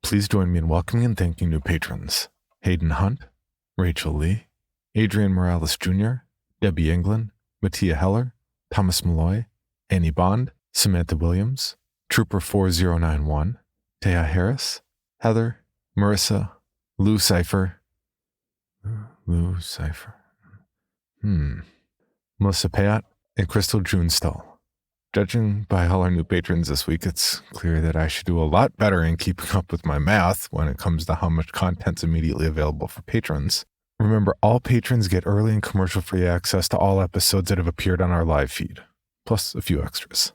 Please join me in welcoming and thanking new patrons: Hayden Hunt, Rachel Lee, Adrian Morales Jr., Debbie England, Mattia Heller, Thomas Malloy, Annie Bond, Samantha Williams, Trooper 4091, Taya Harris, Heather, Marissa, Lou Cipher, Melissa Payat, and Crystal Junestall. Judging by all our new patrons this week, it's clear that I should do a lot better in keeping up with my math when it comes to how much content's immediately available for patrons. Remember, all patrons get early and commercial-free access to all episodes that have appeared on our live feed, plus a few extras.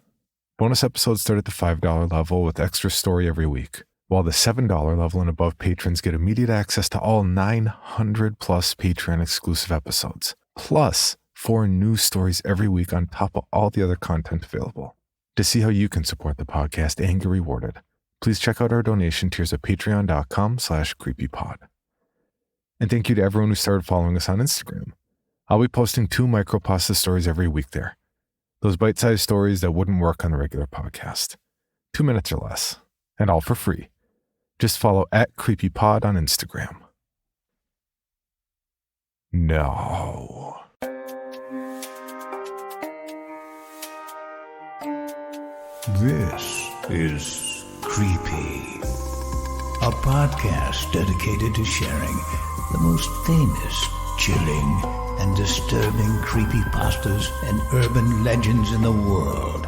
Bonus episodes start at the $5 level with extra story every week, while the $7 level and above patrons get immediate access to all 900-plus Patreon-exclusive episodes, plus 4 new stories every week on top of all the other content available. To see how you can support the podcast and get rewarded, please check out our donation tiers at patreon.com/creepypod. And thank you to everyone who started following us on Instagram. I'll be posting 2 micropasta stories every week there. Those bite-sized stories that wouldn't work on the regular podcast. 2 minutes or less, and all for free. Just follow @creepypod on Instagram. No. This is Creepy, a podcast dedicated to sharing the most famous, chilling, and disturbing creepypastas and urban legends in the world.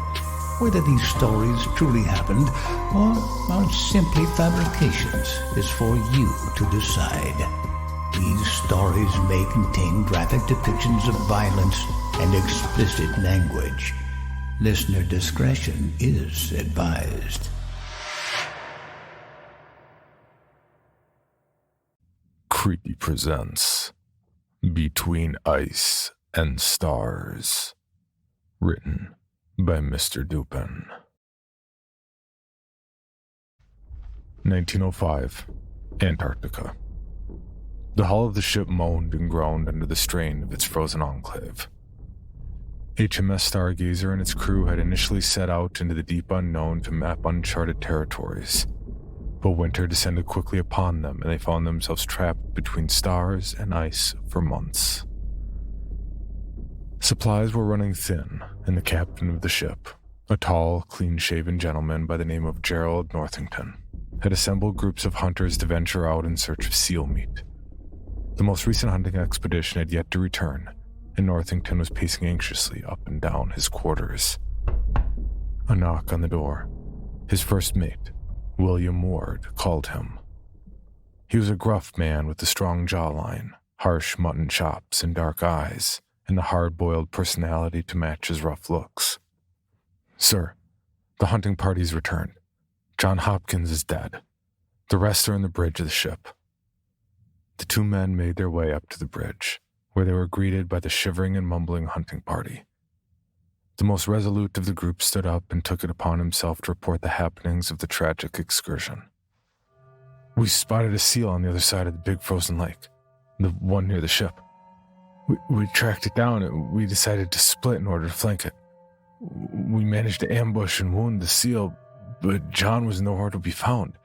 Whether these stories truly happened or are simply fabrications is for you to decide. These stories may contain graphic depictions of violence and explicit language. Listener discretion is advised. Creepy presents Between Ice and Stars, written by Mr. Dupin. 1905, Antarctica. The hull of the ship moaned and groaned under the strain of its frozen enclave. HMS Stargazer and its crew had initially set out into the deep unknown to map uncharted territories, but winter descended quickly upon them and they found themselves trapped between stars and ice for months. Supplies were running thin, and the captain of the ship, a tall, clean-shaven gentleman by the name of Gerald Northington, had assembled groups of hunters to venture out in search of seal meat. The most recent hunting expedition had yet to return, and Northington was pacing anxiously up and down his quarters. A knock on the door. His first mate, William Ward, called him. He was a gruff man with a strong jawline, harsh mutton chops and dark eyes, and the hard-boiled personality to match his rough looks. "Sir, the hunting party's returned. John Hopkins is dead. The rest are in the bridge of the ship." The 2 men made their way up to the bridge, where they were greeted by the shivering and mumbling hunting party. The most resolute of the group stood up and took it upon himself to report the happenings of the tragic excursion. "We spotted a seal on the other side of the big frozen lake, the one near the ship. We tracked it down and we decided to split in order to flank it. We managed to ambush and wound the seal, but John was nowhere to be found.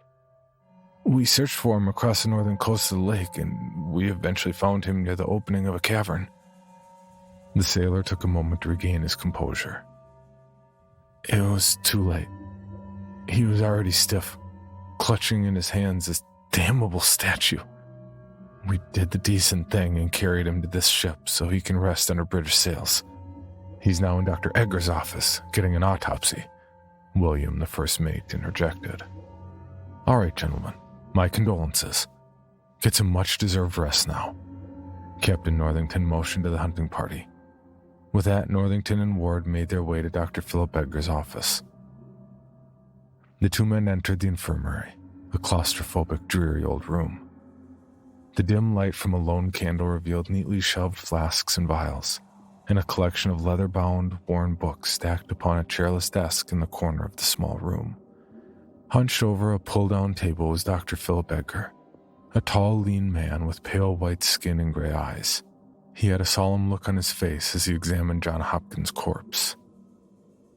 We searched for him across the northern coast of the lake, and we eventually found him near the opening of a cavern." The sailor took a moment to regain his composure. It was too late. He was already stiff, clutching in his hands this damnable statue. We did the decent thing and carried him to this ship so he can rest under British sails. He's now in Dr. Edgar's office, getting an autopsy, William, the first mate, interjected. "All right, gentlemen. My condolences. Get some much-deserved rest now." Captain Northington motioned to the hunting party. With that, Northington and Ward made their way to Dr. Philip Edgar's office. The 2 men entered the infirmary, a claustrophobic, dreary old room. The dim light from a lone candle revealed neatly shelved flasks and vials, and a collection of leather-bound, worn books stacked upon a chairless desk in the corner of the small room. Hunched over a pull-down table was Dr. Philip Edgar, a tall, lean man with pale white skin and gray eyes. He had a solemn look on his face as he examined John Hopkins' corpse.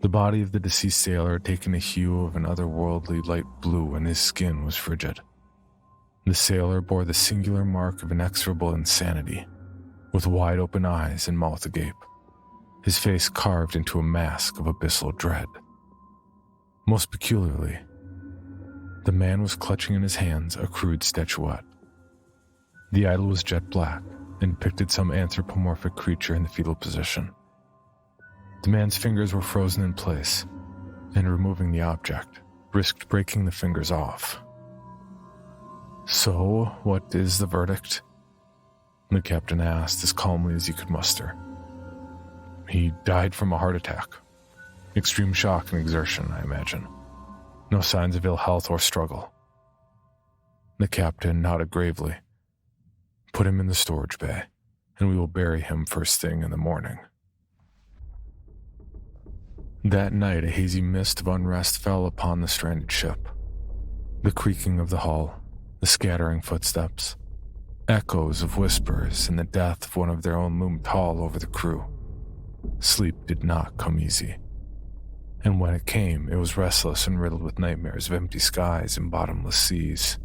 The body of the deceased sailor had taken a hue of an otherworldly light blue, and his skin was frigid, The sailor bore the singular mark of inexorable insanity, with wide-open eyes and mouth agape, his face carved into a mask of abyssal dread. Most peculiarly, the man was clutching in his hands a crude statuette. The idol was jet black and depicted some anthropomorphic creature in the fetal position. The man's fingers were frozen in place, and removing the object risked breaking the fingers off. "So, what is the verdict?" the captain asked as calmly as he could muster. "He died from a heart attack. Extreme shock and exertion, I imagine. No signs of ill health or struggle." The captain nodded gravely. "Put him in the storage bay, and we will bury him first thing in the morning." That night, a hazy mist of unrest fell upon the stranded ship. The creaking of the hull, the scattering footsteps, echoes of whispers, and the death of one of their own loomed tall over the crew. Sleep did not come easy. And when it came, it was restless and riddled with nightmares of empty skies and bottomless seas.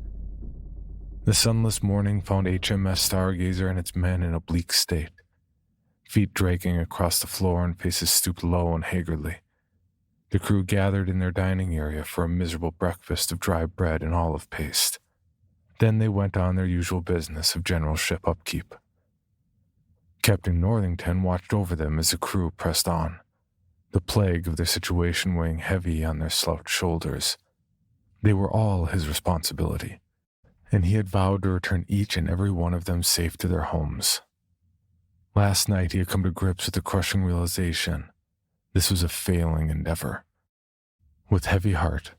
The sunless morning found HMS Stargazer and its men in a bleak state, feet dragging across the floor and faces stooped low and haggardly. The crew gathered in their dining area for a miserable breakfast of dry bread and olive paste. Then they went on their usual business of general ship upkeep. Captain Northington watched over them as the crew pressed on, the plague of their situation weighing heavy on their slouched shoulders. They were all his responsibility, and he had vowed to return each and every one of them safe to their homes. Last night he had come to grips with the crushing realization this was a failing endeavor. With heavy heart,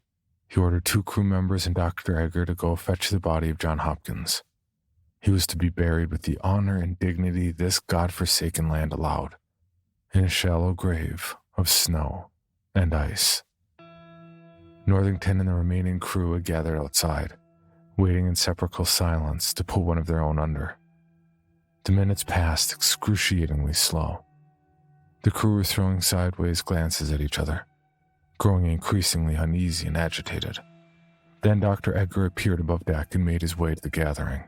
he ordered 2 crew members and Dr. Edgar to go fetch the body of John Hopkins. He was to be buried with the honor and dignity this God-forsaken land allowed, in a shallow grave of snow and ice. Northington and the remaining crew had gathered outside, waiting in sepulchral silence to pull one of their own under. The minutes passed excruciatingly slow. The crew were throwing sideways glances at each other, growing increasingly uneasy and agitated. Then Dr. Edgar appeared above deck and made his way to the gathering.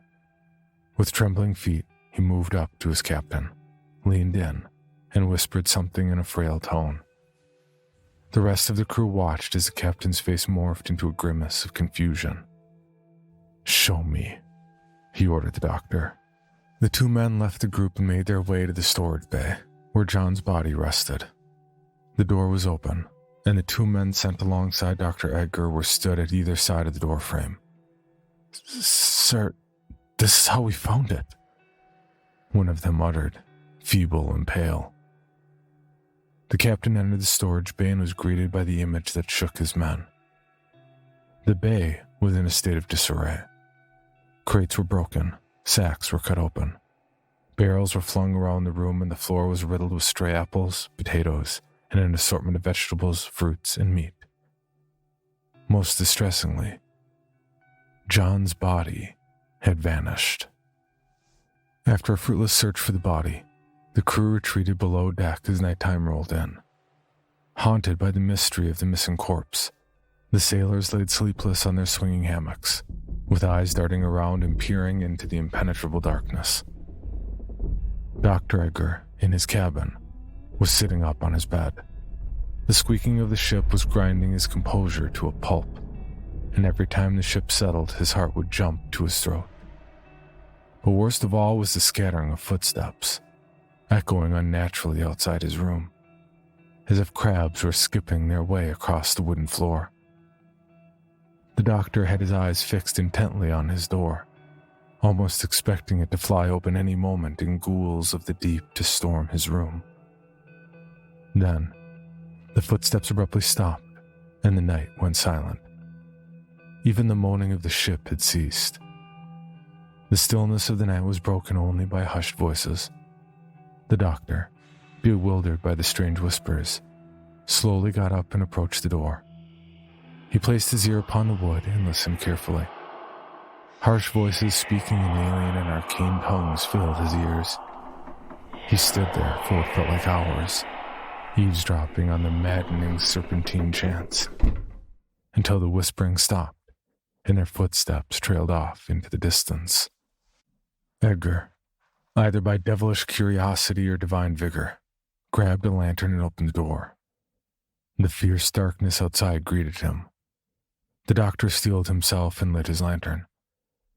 With trembling feet, he moved up to his captain, leaned in, and whispered something in a frail tone. The rest of the crew watched as the captain's face morphed into a grimace of confusion. "Show me," he ordered the doctor. The 2 men left the group and made their way to the storage bay, where John's body rested. The door was open, and the 2 men sent alongside Dr. Edgar were stood at either side of the doorframe. "Sir, this is how we found it," one of them uttered, feeble and pale. The captain entered the storage bay and was greeted by the image that shook his men. The bay was in a state of disarray. Crates were broken, sacks were cut open. Barrels were flung around the room, and the floor was riddled with stray apples, potatoes, and an assortment of vegetables, fruits, and meat. Most distressingly, John's body had vanished. After a fruitless search for the body, the crew retreated below deck as nighttime rolled in. Haunted by the mystery of the missing corpse, the sailors laid sleepless on their swinging hammocks, with eyes darting around and peering into the impenetrable darkness. Dr. Edgar, in his cabin, was sitting up on his bed. The squeaking of the ship was grinding his composure to a pulp, and every time the ship settled, his heart would jump to his throat. But worst of all was the scattering of footsteps, echoing unnaturally outside his room, as if crabs were skipping their way across the wooden floor. The doctor had his eyes fixed intently on his door, almost expecting it to fly open any moment and ghouls of the deep to storm his room. Then, the footsteps abruptly stopped, and the night went silent. Even the moaning of the ship had ceased. The stillness of the night was broken only by hushed voices. The doctor, bewildered by the strange whispers, slowly got up and approached the door. He placed his ear upon the wood and listened carefully. Harsh voices speaking in alien and arcane tongues filled his ears. He stood there for what felt like hours, eavesdropping on the maddening serpentine chants, until the whispering stopped and their footsteps trailed off into the distance. Edgar, either by devilish curiosity or divine vigor, grabbed a lantern and opened the door. The fierce darkness outside greeted him. The doctor steeled himself and lit his lantern,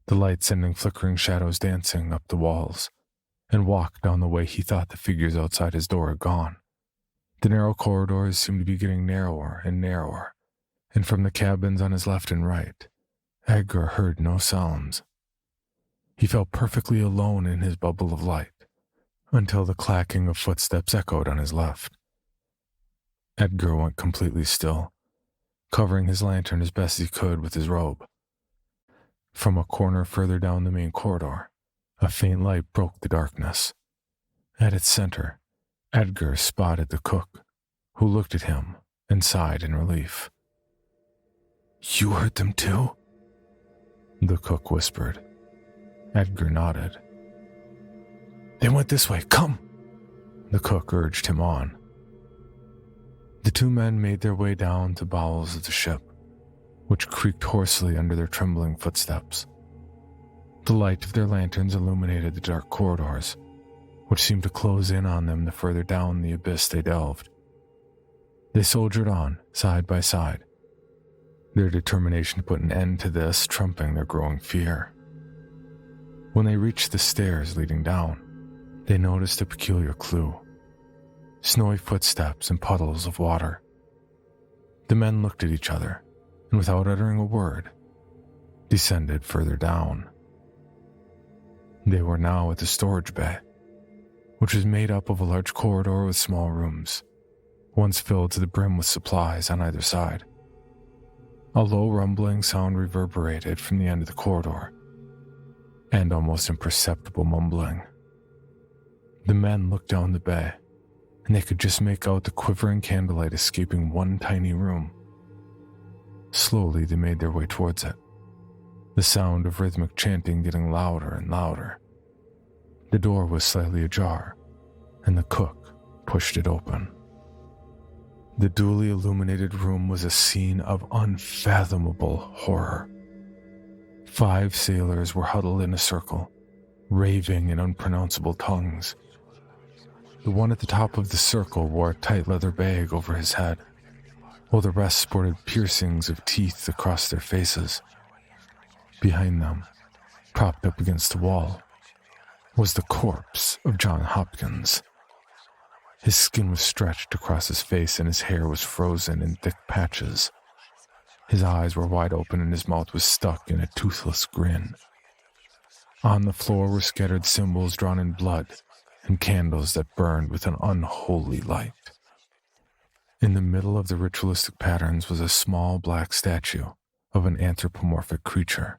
the light sending flickering shadows dancing up the walls, and walked down the way he thought the figures outside his door had gone. The narrow corridors seemed to be getting narrower and narrower, and from the cabins on his left and right, Edgar heard no sounds. He felt perfectly alone in his bubble of light, until the clacking of footsteps echoed on his left. Edgar went completely still, covering his lantern as best he could with his robe. From a corner further down the main corridor, a faint light broke the darkness. At its center, Edgar spotted the cook, who looked at him and sighed in relief. "You heard them too?" the cook whispered. Edgar nodded. "They went this way, come!" the cook urged him on. The two men made their way down to the bowels of the ship, which creaked hoarsely under their trembling footsteps. The light of their lanterns illuminated the dark corridors, which seemed to close in on them the further down the abyss they delved. They soldiered on, side by side, their determination to put an end to this trumping their growing fear. When they reached the stairs leading down, they noticed a peculiar clue: snowy footsteps and puddles of water. The men looked at each other, and without uttering a word, descended further down. They were now at the storage bay, which was made up of a large corridor with small rooms, once filled to the brim with supplies on either side. A low rumbling sound reverberated from the end of the corridor, and almost imperceptible mumbling. The men looked down the bay, and they could just make out the quivering candlelight escaping one tiny room. Slowly they made their way towards it, the sound of rhythmic chanting getting louder and louder. The door was slightly ajar, and the cook pushed it open. The duly illuminated room was a scene of unfathomable horror. 5 sailors were huddled in a circle, raving in unpronounceable tongues. The one at the top of the circle wore a tight leather bag over his head, while the rest sported piercings of teeth across their faces. Behind them, propped up against the wall, was the corpse of John Hopkins. His skin was stretched across his face and his hair was frozen in thick patches. His eyes were wide open and his mouth was stuck in a toothless grin. On the floor were scattered symbols drawn in blood and candles that burned with an unholy light. In the middle of the ritualistic patterns was a small black statue of an anthropomorphic creature.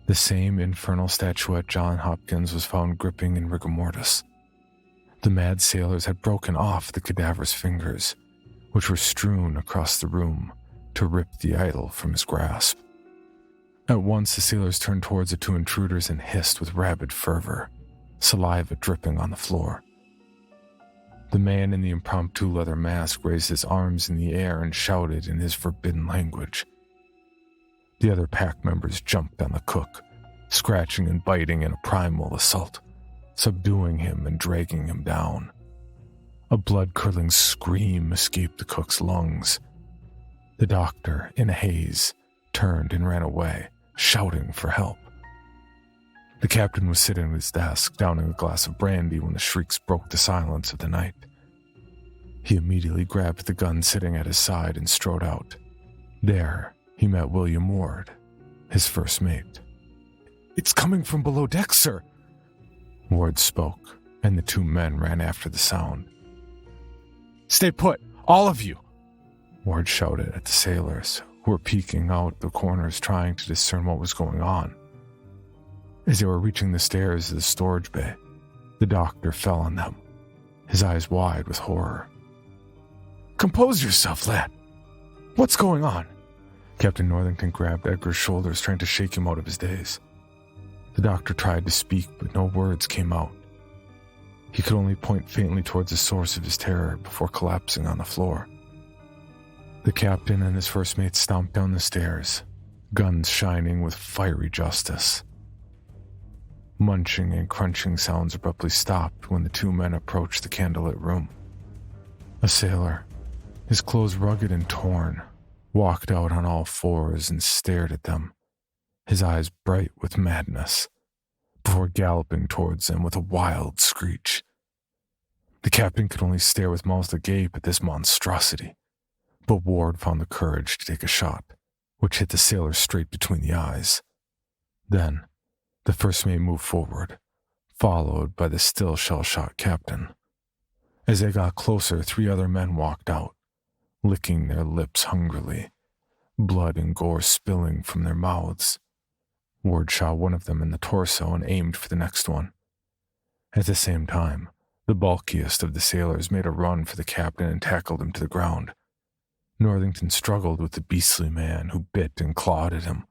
The same infernal statuette John Hopkins was found gripping in rigor mortis. The mad sailors had broken off the cadaver's fingers, which were strewn across the room to rip the idol from his grasp. At once the sailors turned towards the 2 intruders and hissed with rabid fervor, saliva dripping on the floor. The man in the impromptu leather mask raised his arms in the air and shouted in his forbidden language. The other pack members jumped on the cook, scratching and biting in a primal assault, subduing him and dragging him down. A blood-curdling scream escaped the cook's lungs. The doctor, in a haze, turned and ran away, shouting for help. The captain was sitting at his desk, downing a glass of brandy when the shrieks broke the silence of the night. He immediately grabbed the gun sitting at his side and strode out. There, he met William Ward, his first mate. "It's coming from below deck, sir," Ward spoke, and the 2 men ran after the sound. "Stay put, all of you," Ward shouted at the sailors, who were peeking out the corners trying to discern what was going on. As they were reaching the stairs of the storage bay, the doctor fell on them, his eyes wide with horror. "Compose yourself, lad. What's going on?" Captain Northington grabbed Edgar's shoulders, trying to shake him out of his daze. The doctor tried to speak, but no words came out. He could only point faintly towards the source of his terror before collapsing on the floor. The captain and his first mate stomped down the stairs, guns shining with fiery justice. Munching and crunching sounds abruptly stopped when the two men approached the candlelit room. A sailor, his clothes rugged and torn, walked out on all fours and stared at them, his eyes bright with madness, before galloping towards them with a wild screech. The captain could only stare with mouth agape at this monstrosity, but Ward found the courage to take a shot, which hit the sailor straight between the eyes. Then, the first mate moved forward, followed by the still shell-shocked captain. As they got closer, 3 other men walked out, licking their lips hungrily, blood and gore spilling from their mouths. Ward shot one of them in the torso and aimed for the next one. At the same time, the bulkiest of the sailors made a run for the captain and tackled him to the ground. Northington struggled with the beastly man who bit and clawed at him,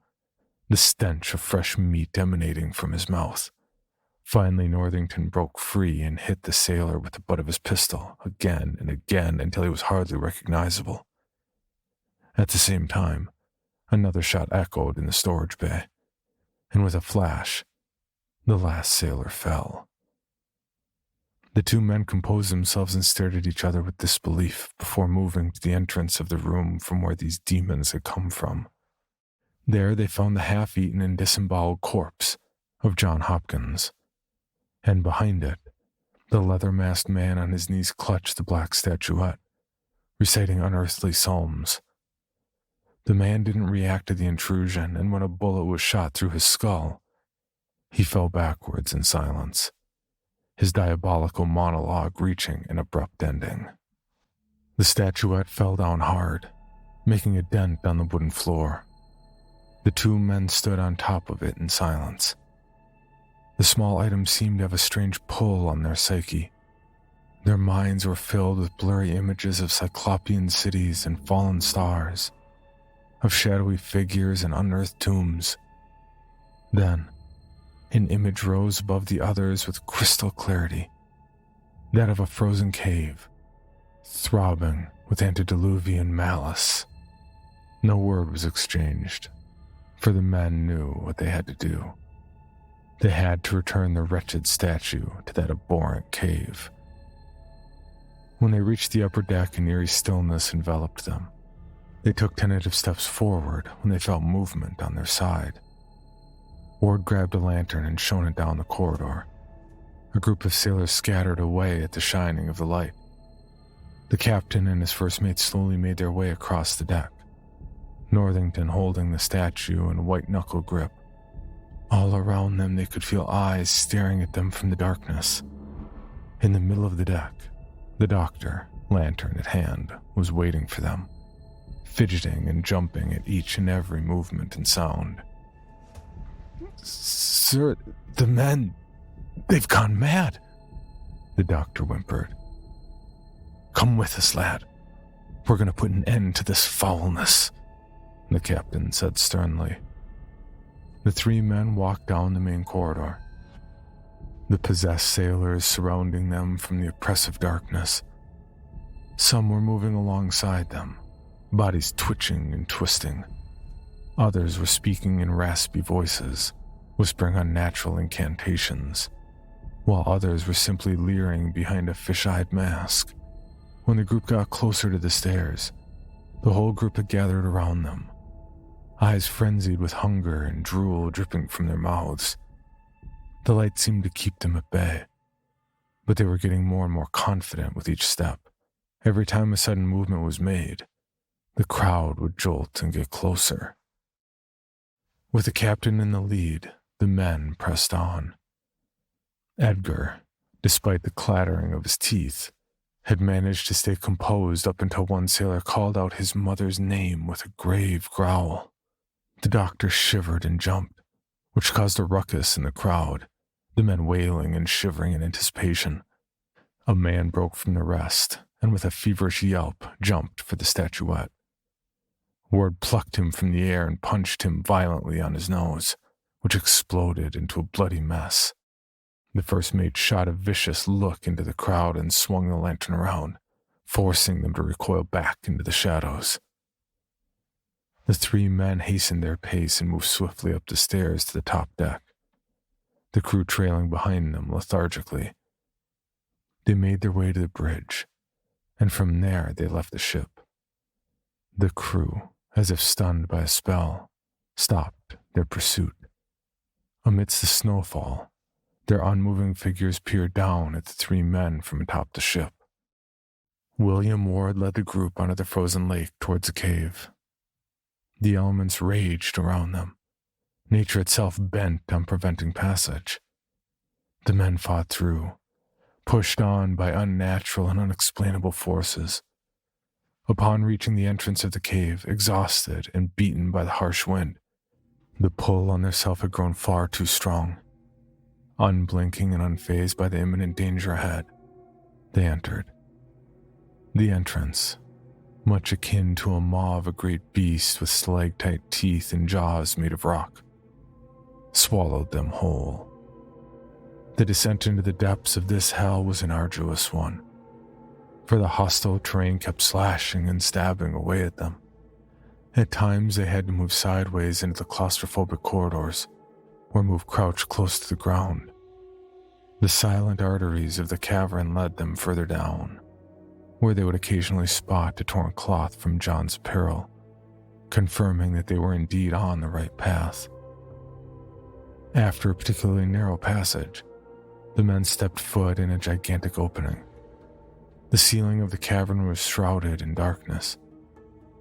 the stench of fresh meat emanating from his mouth. Finally, Northington broke free and hit the sailor with the butt of his pistol again and again until he was hardly recognizable. At the same time, another shot echoed in the storage bay, and with a flash, the last sailor fell. The 2 men composed themselves and stared at each other with disbelief before moving to the entrance of the room from where these demons had come from. There they found the half-eaten and disemboweled corpse of John Hopkins, and behind it, the leather-masked man on his knees clutched the black statuette, reciting unearthly psalms. The man didn't react to the intrusion, and when a bullet was shot through his skull, he fell backwards in silence, his diabolical monologue reaching an abrupt ending. The statuette fell down hard, making a dent on the wooden floor. The 2 men stood on top of it in silence. The small item seemed to have a strange pull on their psyche. Their minds were filled with blurry images of cyclopean cities and fallen stars, of shadowy figures and unearthed tombs. Then, an image rose above the others with crystal clarity, that of a frozen cave, throbbing with antediluvian malice. No word was exchanged, for the men knew what they had to do. They had to return the wretched statue to that abhorrent cave. When they reached the upper deck, an eerie stillness enveloped them. They took tentative steps forward when they felt movement on their side. Ward grabbed a lantern and shone it down the corridor. A group of sailors scattered away at the shining of the light. The captain and his first mate slowly made their way across the deck, Northington holding the statue in a white-knuckle grip. All around them they could feel eyes staring at them from the darkness. In the middle of the deck, the doctor, lantern at hand, was waiting for them, fidgeting and jumping at each and every movement and sound. "Sir, the men, they've gone mad," the doctor whimpered. "Come with us, lad. We're going to put an end to this foulness," the captain said sternly. The 3 men walked down the main corridor, the possessed sailors surrounding them from the oppressive darkness. Some were moving alongside them, bodies twitching and twisting. Others were speaking in raspy voices, whispering unnatural incantations, while others were simply leering behind a fish-eyed mask. When the group got closer to the stairs, the whole group had gathered around them, eyes frenzied with hunger and drool dripping from their mouths. The light seemed to keep them at bay, but they were getting more and more confident with each step. Every time a sudden movement was made, the crowd would jolt and get closer. With the captain in the lead, the men pressed on. Edgar, despite the clattering of his teeth, had managed to stay composed up until one sailor called out his mother's name with a grave growl. The doctor shivered and jumped, which caused a ruckus in the crowd, the men wailing and shivering in anticipation. A man broke from the rest, and with a feverish yelp, jumped for the statuette. Ward plucked him from the air and punched him violently on his nose, which exploded into a bloody mess. The first mate shot a vicious look into the crowd and swung the lantern around, forcing them to recoil back into the shadows. The three men hastened their pace and moved swiftly up the stairs to the top deck, the crew trailing behind them lethargically. They made their way to the bridge, and from there they left the ship. The crew, as if stunned by a spell, stopped their pursuit. Amidst the snowfall, their unmoving figures peered down at the three men from atop the ship. William Ward led the group onto the frozen lake towards the cave. The elements raged around them, nature itself bent on preventing passage. The men fought through, pushed on by unnatural and unexplainable forces. Upon reaching the entrance of the cave, exhausted and beaten by the harsh wind, the pull on their self had grown far too strong. Unblinking and unfazed by the imminent danger ahead, they entered. The entrance, much akin to a maw of a great beast with stalactite teeth and jaws made of rock, swallowed them whole. The descent into the depths of this hell was an arduous one, for the hostile terrain kept slashing and stabbing away at them. At times they had to move sideways into the claustrophobic corridors, or move crouched close to the ground. The silent arteries of the cavern led them further down, where they would occasionally spot a torn cloth from John's apparel, confirming that they were indeed on the right path. After a particularly narrow passage, the men stepped foot in a gigantic opening. The ceiling of the cavern was shrouded in darkness,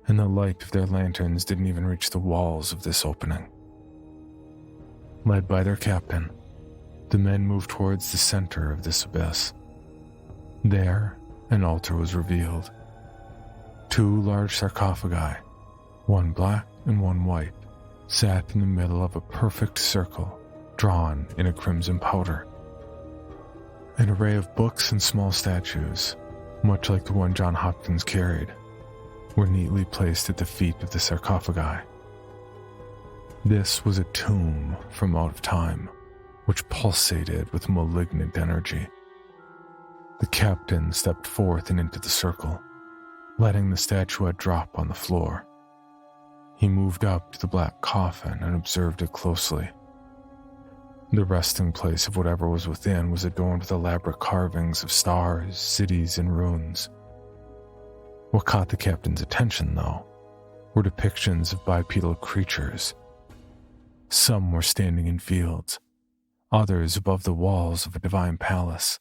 and the light of their lanterns didn't even reach the walls of this opening. Led by their captain, the men moved towards the center of this abyss. There, an altar was revealed. Two large sarcophagi, one black and one white, sat in the middle of a perfect circle drawn in a crimson powder. An array of books and small statues, much like the one John Hopkins carried, were neatly placed at the feet of the sarcophagi. This was a tomb from out of time, which pulsated with malignant energy. The captain stepped forth and into the circle, letting the statuette drop on the floor. He moved up to the black coffin and observed it closely. The resting place of whatever was within was adorned with elaborate carvings of stars, cities, and runes. What caught the captain's attention, though, were depictions of bipedal creatures. Some were standing in fields, others above the walls of a divine palace.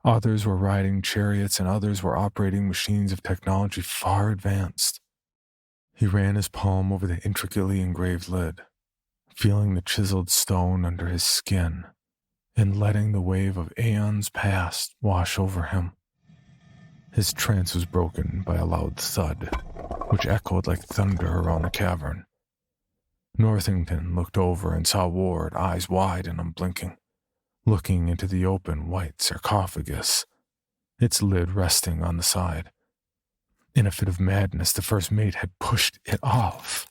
Others were riding chariots, and others were operating machines of technology far advanced. He ran his palm over the intricately engraved lid, feeling the chiseled stone under his skin and letting the wave of aeons past wash over him. His trance was broken by a loud thud, which echoed like thunder around the cavern. Northington looked over and saw Ward, eyes wide and unblinking, looking into the open white sarcophagus, its lid resting on the side. In a fit of madness, the first mate had pushed it off.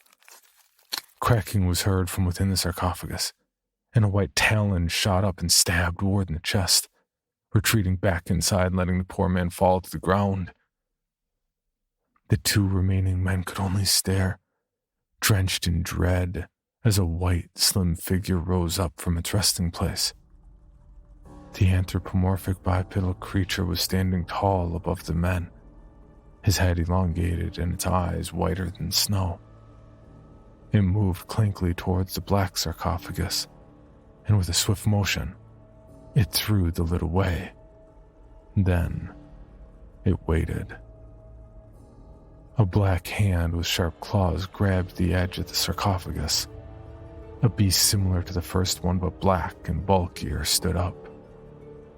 Cracking was heard from within the sarcophagus, and a white talon shot up and stabbed Ward in the chest, retreating back inside and letting the poor man fall to the ground. The two remaining men could only stare, drenched in dread, as a white, slim figure rose up from its resting place. The anthropomorphic bipedal creature was standing tall above the men, his head elongated and its eyes whiter than snow. It moved clankily towards the black sarcophagus, and with a swift motion, it threw the lid away. Then, it waited. A black hand with sharp claws grabbed the edge of the sarcophagus. A beast similar to the first one but black and bulkier stood up.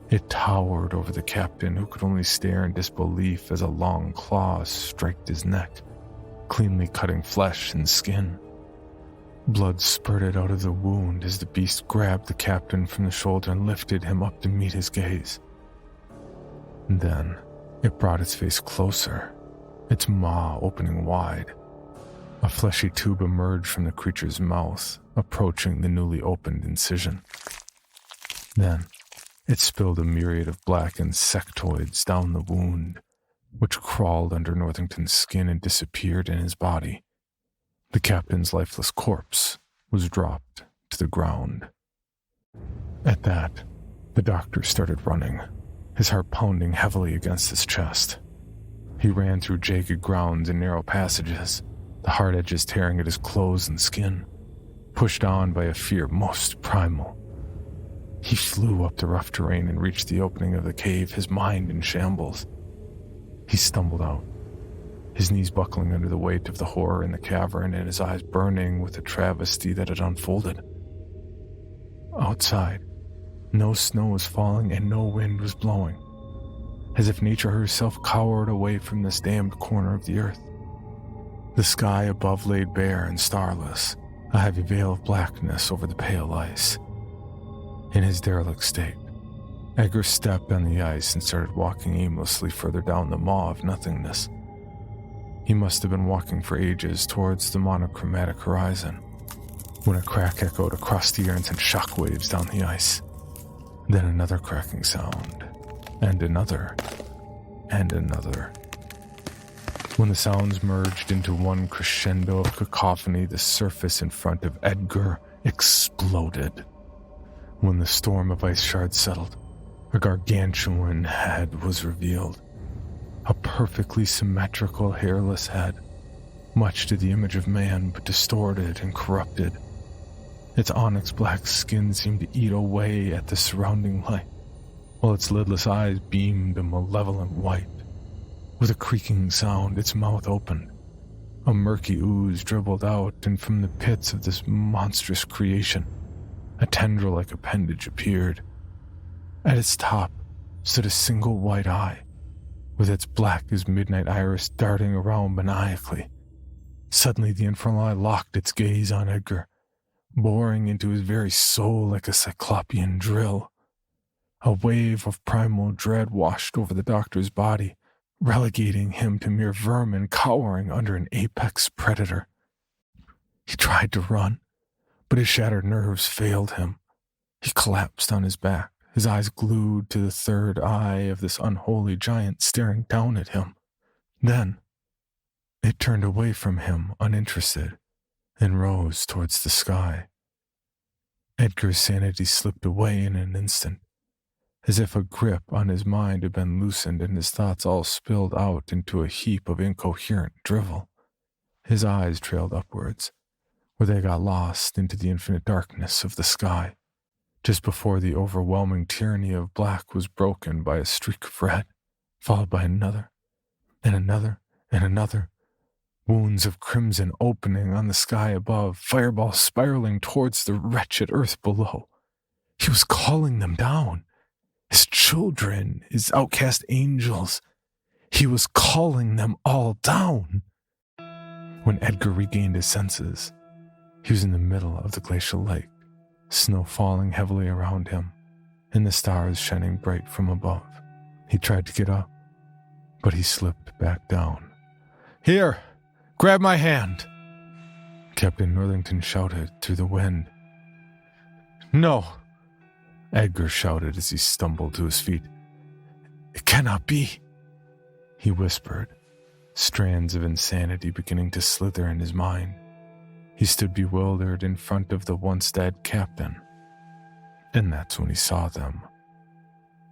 It towered over the captain, who could only stare in disbelief as a long claw striked his neck, cleanly cutting flesh and skin. Blood spurted out of the wound as the beast grabbed the captain from the shoulder and lifted him up to meet his gaze. Then, it brought its face closer, its maw opening wide. A fleshy tube emerged from the creature's mouth, approaching the newly opened incision. Then, it spilled a myriad of black insectoids down the wound, which crawled under Northington's skin and disappeared in his body. The captain's lifeless corpse was dropped to the ground. At that, the doctor started running, his heart pounding heavily against his chest. He ran through jagged grounds and narrow passages, the hard edges tearing at his clothes and skin, pushed on by a fear most primal. He flew up the rough terrain and reached the opening of the cave, his mind in shambles. He stumbled out, his knees buckling under the weight of the horror in the cavern and his eyes burning with the travesty that had unfolded. Outside, no snow was falling and no wind was blowing, as if nature herself cowered away from this damned corner of the earth. The sky above laid bare and starless, a heavy veil of blackness over the pale ice. In his derelict state, Edgar stepped on the ice and started walking aimlessly further down the maw of nothingness. He must have been walking for ages towards the monochromatic horizon, when a crack echoed across the air and sent shockwaves down the ice. Then another cracking sound, and another, and another. When the sounds merged into one crescendo of cacophony, the surface in front of Edgar exploded. When the storm of ice shards settled, a gargantuan head was revealed. A perfectly symmetrical, hairless head, much to the image of man, but distorted and corrupted. Its onyx black skin seemed to eat away at the surrounding light, while its lidless eyes beamed a malevolent white. With a creaking sound, its mouth opened. A murky ooze dribbled out, and from the pits of this monstrous creation, a tendril-like appendage appeared. At its top stood a single white eye, with its black as midnight iris darting around maniacally. Suddenly the infernal eye locked its gaze on Edgar, boring into his very soul like a cyclopean drill. A wave of primal dread washed over the doctor's body, relegating him to mere vermin cowering under an apex predator. He tried to run, but his shattered nerves failed him. He collapsed on his back, his eyes glued to the third eye of this unholy giant staring down at him. Then, it turned away from him, uninterested, and rose towards the sky. Edgar's sanity slipped away in an instant, as if a grip on his mind had been loosened and his thoughts all spilled out into a heap of incoherent drivel. His eyes trailed upwards, where they got lost into the infinite darkness of the sky, just before the overwhelming tyranny of black was broken by a streak of red, followed by another, and another, and another. Wounds of crimson opening on the sky above, fireballs spiraling towards the wretched earth below. He was calling them down. His children, his outcast angels. He was calling them all down. When Edgar regained his senses, he was in the middle of the glacial lake, snow falling heavily around him, and the stars shining bright from above. He tried to get up, but he slipped back down. "Here! Grab my hand!" Captain Northington shouted through the wind. "No!" Edgar shouted as he stumbled to his feet. "It cannot be," he whispered, strands of insanity beginning to slither in his mind. He stood bewildered in front of the once dead captain, and that's when he saw them.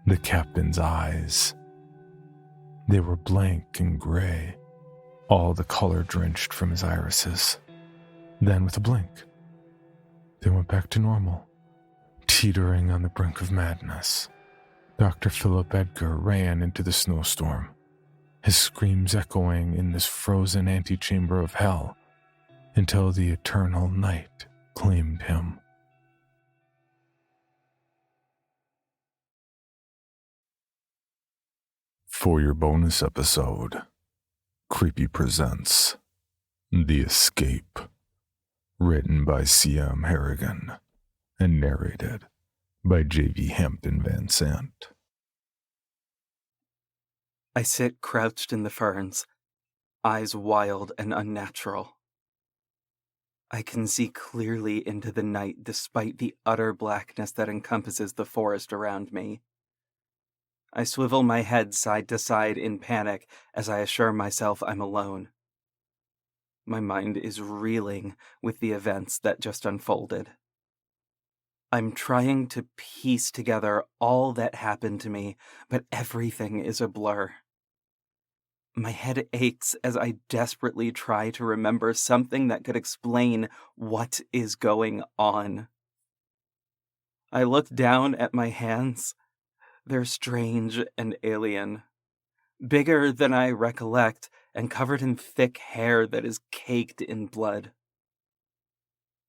The captain's eyes. They were blank and gray, all the color drenched from his irises. Then with a blink, they went back to normal, teetering on the brink of madness. Dr. Philip Edgar ran into the snowstorm, his screams echoing in this frozen antechamber of hell, until the eternal night claimed him. For your bonus episode, Creepy presents The Escape, written by C.M. Harrigan and narrated by J.V. Hampton Van Sant. I sit crouched in the ferns, eyes wild and unnatural. I can see clearly into the night despite the utter blackness that encompasses the forest around me. I swivel my head side to side in panic as I assure myself I'm alone. My mind is reeling with the events that just unfolded. I'm trying to piece together all that happened to me, but everything is a blur. My head aches as I desperately try to remember something that could explain what is going on. I look down at my hands. They're strange and alien, bigger than I recollect, and covered in thick hair that is caked in blood.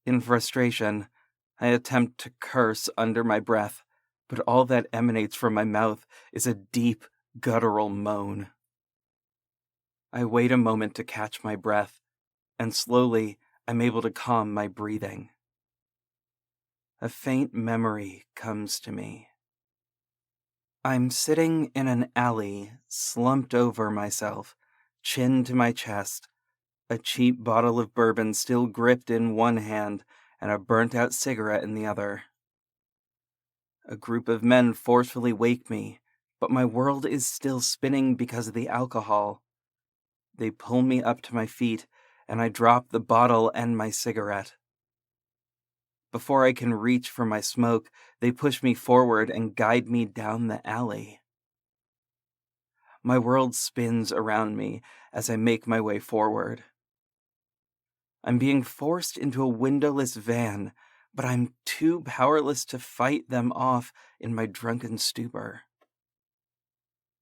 In frustration, I attempt to curse under my breath, but all that emanates from my mouth is a deep, guttural moan. I wait a moment to catch my breath, and slowly I'm able to calm my breathing. A faint memory comes to me. I'm sitting in an alley, slumped over myself, chin to my chest, a cheap bottle of bourbon still gripped in one hand and a burnt-out cigarette in the other. A group of men forcefully wake me, but my world is still spinning because of the alcohol. They pull me up to my feet, and I drop the bottle and my cigarette. Before I can reach for my smoke, they push me forward and guide me down the alley. My world spins around me as I make my way forward. I'm being forced into a windowless van, but I'm too powerless to fight them off in my drunken stupor.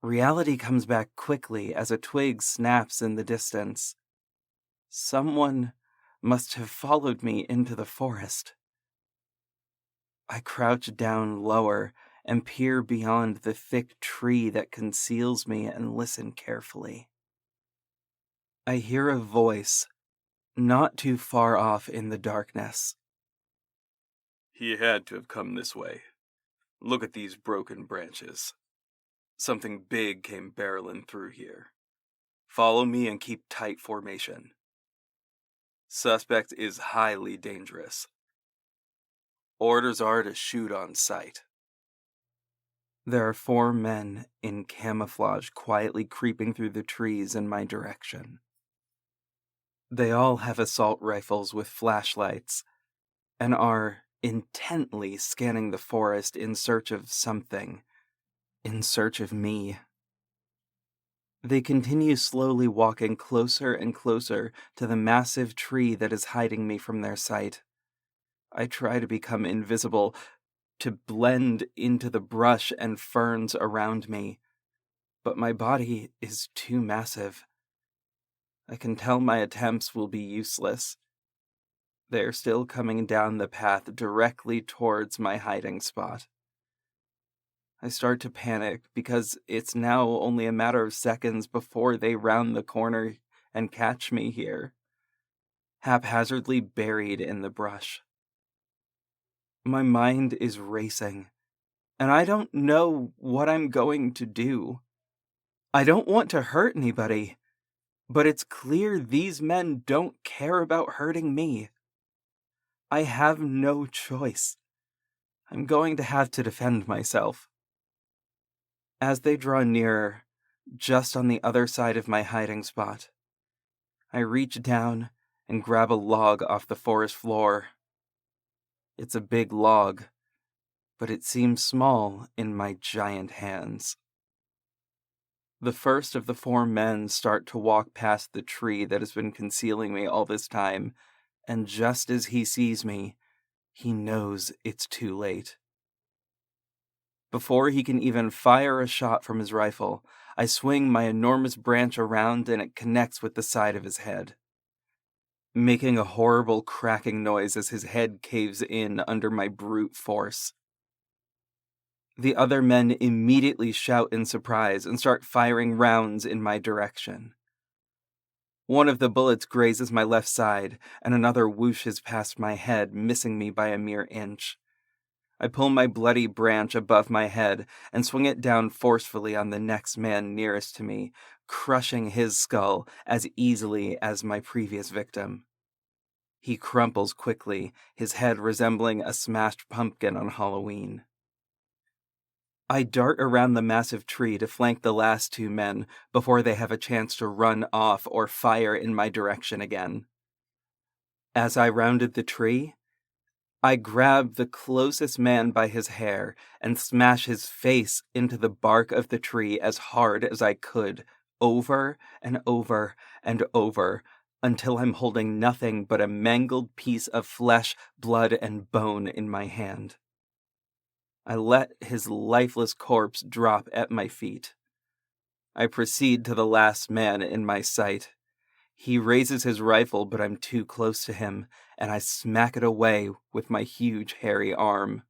Reality comes back quickly as a twig snaps in the distance. Someone must have followed me into the forest. I crouch down lower and peer beyond the thick tree that conceals me and listen carefully. I hear a voice, not too far off in the darkness. He had to have come this way. Look at these broken branches. Something big came barreling through here. Follow me and keep tight formation. Suspect is highly dangerous. Orders are to shoot on sight. There are 4 men in camouflage quietly creeping through the trees in my direction. They all have assault rifles with flashlights and are intently scanning the forest in search of something, in search of me. They continue slowly walking closer and closer to the massive tree that is hiding me from their sight. I try to become invisible, to blend into the brush and ferns around me, but my body is too massive. I can tell my attempts will be useless. They are still coming down the path directly towards my hiding spot. I start to panic because it's now only a matter of seconds before they round the corner and catch me here, haphazardly buried in the brush. My mind is racing, and I don't know what I'm going to do. I don't want to hurt anybody, but it's clear these men don't care about hurting me. I have no choice. I'm going to have to defend myself. As they draw nearer, just on the other side of my hiding spot, I reach down and grab a log off the forest floor. It's a big log, but it seems small in my giant hands. The first of the 4 men start to walk past the tree that has been concealing me all this time, and just as he sees me, he knows it's too late. Before he can even fire a shot from his rifle, I swing my enormous branch around and it connects with the side of his head, making a horrible cracking noise as his head caves in under my brute force. The other men immediately shout in surprise and start firing rounds in my direction. One of the bullets grazes my left side, and another whooshes past my head, missing me by a mere inch. I pull my bloody branch above my head and swing it down forcefully on the next man nearest to me, crushing his skull as easily as my previous victim. He crumples quickly, his head resembling a smashed pumpkin on Halloween. I dart around the massive tree to flank the last two men before they have a chance to run off or fire in my direction again. As I rounded the tree, I grab the closest man by his hair and smash his face into the bark of the tree as hard as I could, over and over and over, until I'm holding nothing but a mangled piece of flesh, blood, and bone in my hand. I let his lifeless corpse drop at my feet. I proceed to the last man in my sight. He raises his rifle, but I'm too close to him, and I smack it away with my huge hairy arm.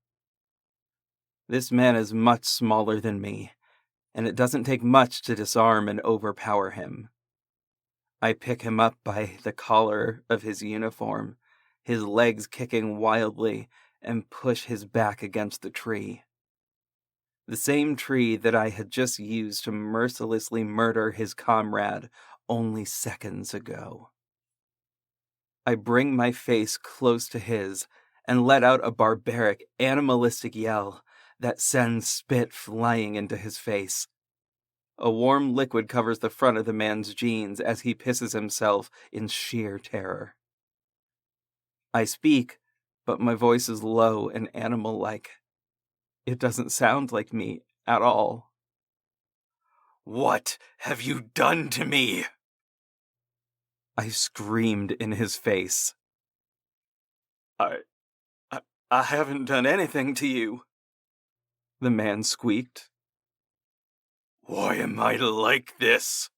This man is much smaller than me, and it doesn't take much to disarm and overpower him. I pick him up by the collar of his uniform, his legs kicking wildly, and push his back against the tree. The same tree that I had just used to mercilessly murder his comrade only seconds ago. I bring my face close to his and let out a barbaric, animalistic yell that sends spit flying into his face. A warm liquid covers the front of the man's jeans as he pisses himself in sheer terror. I speak, but my voice is low and animal-like. It doesn't sound like me at all. What have you done to me? I screamed in his face. I haven't done anything to you, the man squeaked. Why am I like this?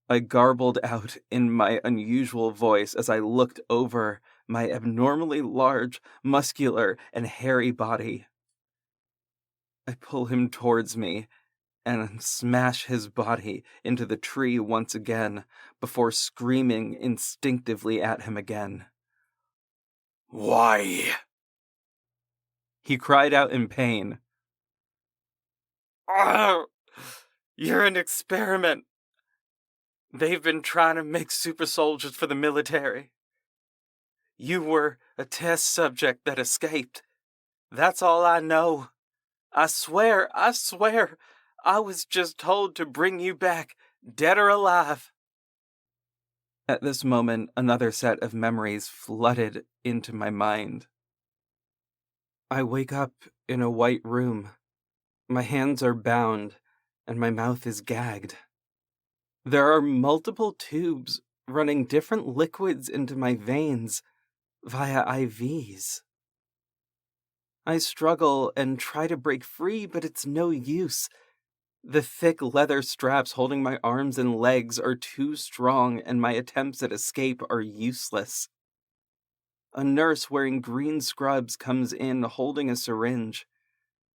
I garbled out in my unusual voice as I looked over my abnormally large, muscular, and hairy body. I pull him towards me and smash his body into the tree once again before screaming instinctively at him again. Why? He cried out in pain. Oh, you're an experiment. They've been trying to make super soldiers for the military. You were a test subject that escaped. That's all I know. I swear, I was just told to bring you back, dead or alive. At this moment, another set of memories flooded into my mind. I wake up in a white room. My hands are bound, and my mouth is gagged. There are multiple tubes running different liquids into my veins via IVs. I struggle and try to break free, but it's no use. The thick leather straps holding my arms and legs are too strong, and my attempts at escape are useless. A nurse wearing green scrubs comes in holding a syringe.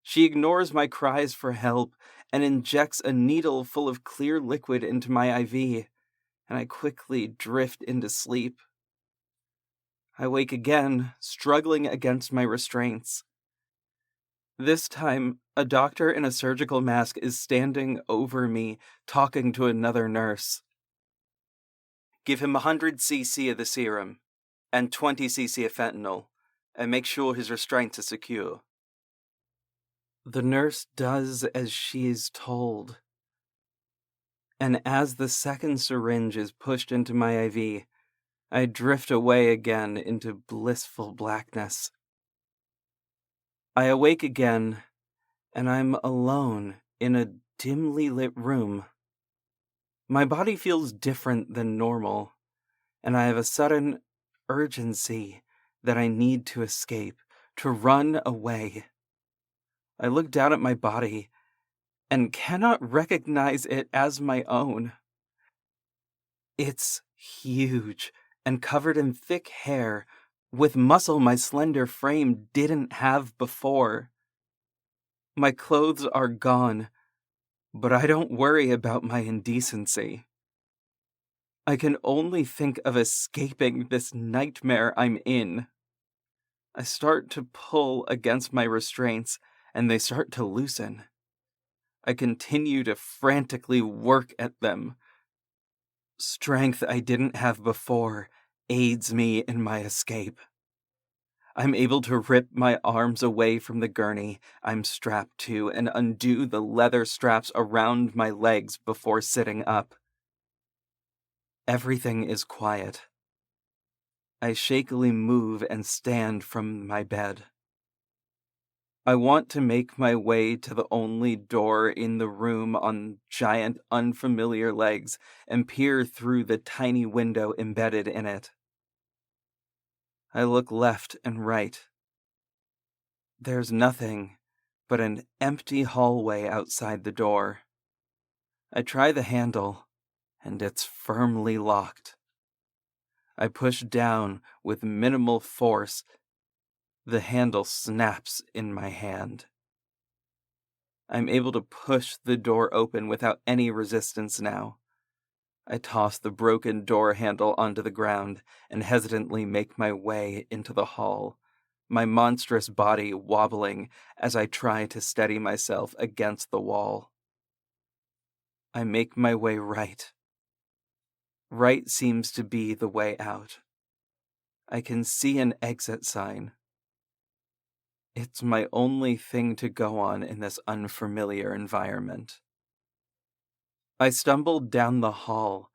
She ignores my cries for help and injects a needle full of clear liquid into my IV, and I quickly drift into sleep. I wake again, struggling against my restraints. This time, a doctor in a surgical mask is standing over me, talking to another nurse. Give him 100 cc of the serum, and 20 cc of fentanyl, and make sure his restraints are secure. The nurse does as she is told. And as the second syringe is pushed into my IV, I drift away again into blissful blackness. I awake again, and I'm alone in a dimly lit room. My body feels different than normal, and I have a sudden urgency that I need to escape, to run away. I look down at my body and cannot recognize it as my own. It's huge and covered in thick hair, with muscle my slender frame didn't have before. My clothes are gone, but I don't worry about my indecency. I can only think of escaping this nightmare I'm in. I start to pull against my restraints, and they start to loosen. I continue to frantically work at them. Strength I didn't have before aids me in my escape. I'm able to rip my arms away from the gurney I'm strapped to and undo the leather straps around my legs before sitting up. Everything is quiet. I shakily move and stand from my bed. I want to make my way to the only door in the room on giant, unfamiliar legs and peer through the tiny window embedded in it. I look left and right. There's nothing but an empty hallway outside the door. I try the handle, and it's firmly locked. I push down with minimal force. The handle snaps in my hand. I'm able to push the door open without any resistance now. I toss the broken door handle onto the ground and hesitantly make my way into the hall, my monstrous body wobbling as I try to steady myself against the wall. I make my way right. Right seems to be the way out. I can see an exit sign. It's my only thing to go on in this unfamiliar environment. I stumbled down the hall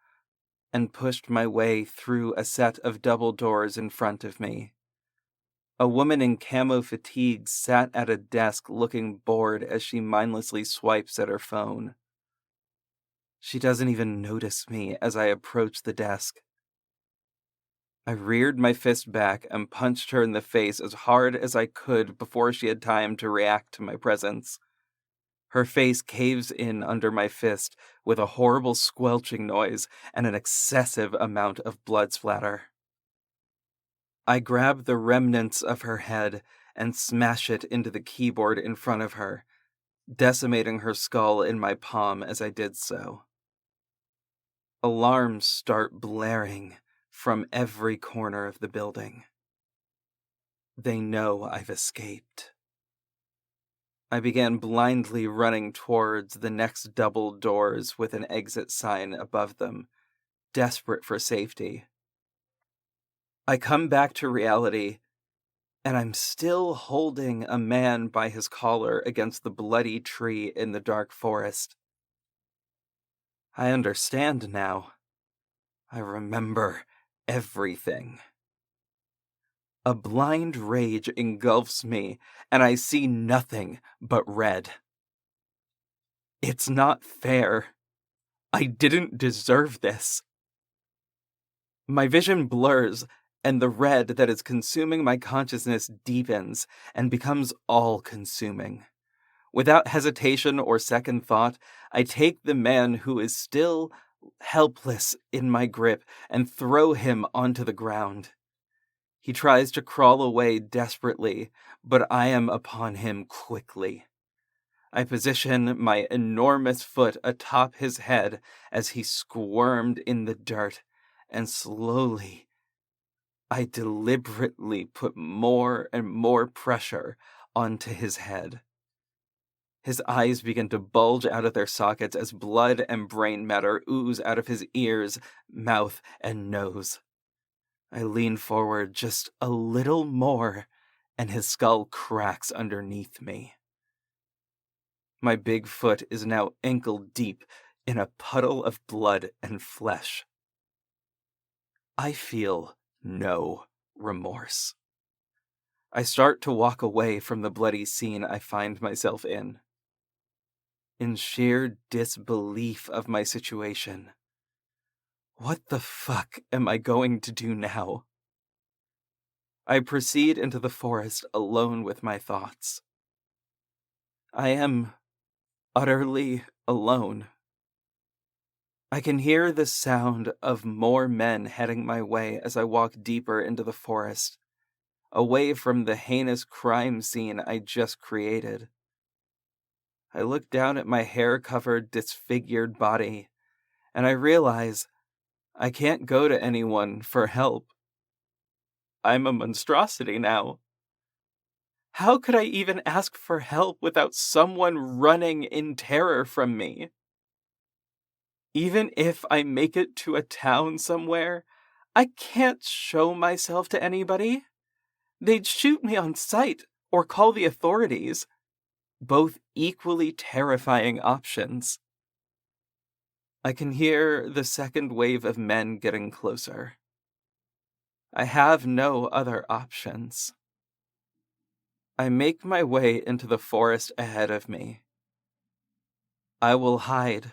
and pushed my way through a set of double doors in front of me. A woman in camo fatigues sat at a desk looking bored as she mindlessly swipes at her phone. She doesn't even notice me as I approach the desk. I reared my fist back and punched her in the face as hard as I could before she had time to react to my presence. Her face caves in under my fist with a horrible squelching noise and an excessive amount of blood splatter. I grab the remnants of her head and smash it into the keyboard in front of her, decimating her skull in my palm as I did so. Alarms start blaring from every corner of the building. They know I've escaped. I began blindly running towards the next double doors with an exit sign above them, desperate for safety. I come back to reality, and I'm still holding a man by his collar against the bloody tree in the dark forest. I understand now. I remember everything. A blind rage engulfs me, and I see nothing but red. It's not fair. I didn't deserve this. My vision blurs, and the red that is consuming my consciousness deepens and becomes all-consuming. Without hesitation or second thought, I take the man who is still helpless in my grip and throw him onto the ground. He tries to crawl away desperately, but I am upon him quickly. I position my enormous foot atop his head as he squirmed in the dirt, and slowly, I deliberately put more and more pressure onto his head. His eyes begin to bulge out of their sockets as blood and brain matter ooze out of his ears, mouth, and nose. I lean forward just a little more, and his skull cracks underneath me. My big foot is now ankle-deep in a puddle of blood and flesh. I feel no remorse. I start to walk away from the bloody scene I find myself in sheer disbelief of my situation. What the fuck am I going to do now? I proceed into the forest alone with my thoughts. I am utterly alone. I can hear the sound of more men heading my way as I walk deeper into the forest, away from the heinous crime scene I just created. I look down at my hair-covered, disfigured body, and I realize I can't go to anyone for help. I'm a monstrosity now. How could I even ask for help without someone running in terror from me? Even if I make it to a town somewhere, I can't show myself to anybody. They'd shoot me on sight or call the authorities. Both equally terrifying options. I can hear the second wave of men getting closer. I have no other options. I make my way into the forest ahead of me. I will hide.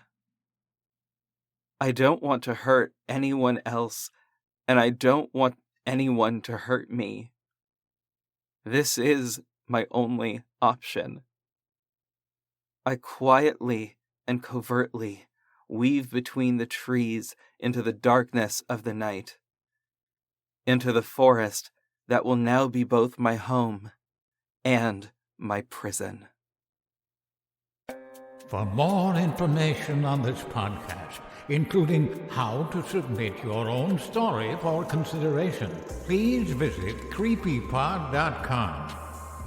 I don't want to hurt anyone else, and I don't want anyone to hurt me. This is my only option. I quietly and covertly weave between the trees into the darkness of the night, into the forest that will now be both my home and my prison. For more information on this podcast, including how to submit your own story for consideration, please visit creepypod.com.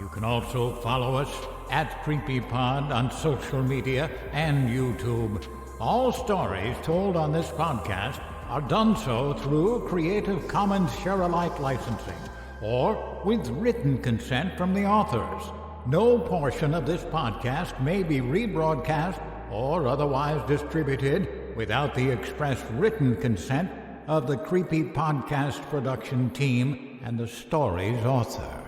You can also follow us at CreepyPod on social media and YouTube. All stories told on this podcast are done so through Creative Commons Share-alike licensing or with written consent from the authors. No portion of this podcast may be rebroadcast or otherwise distributed without the express written consent of the Creepy Podcast production team and the story's author.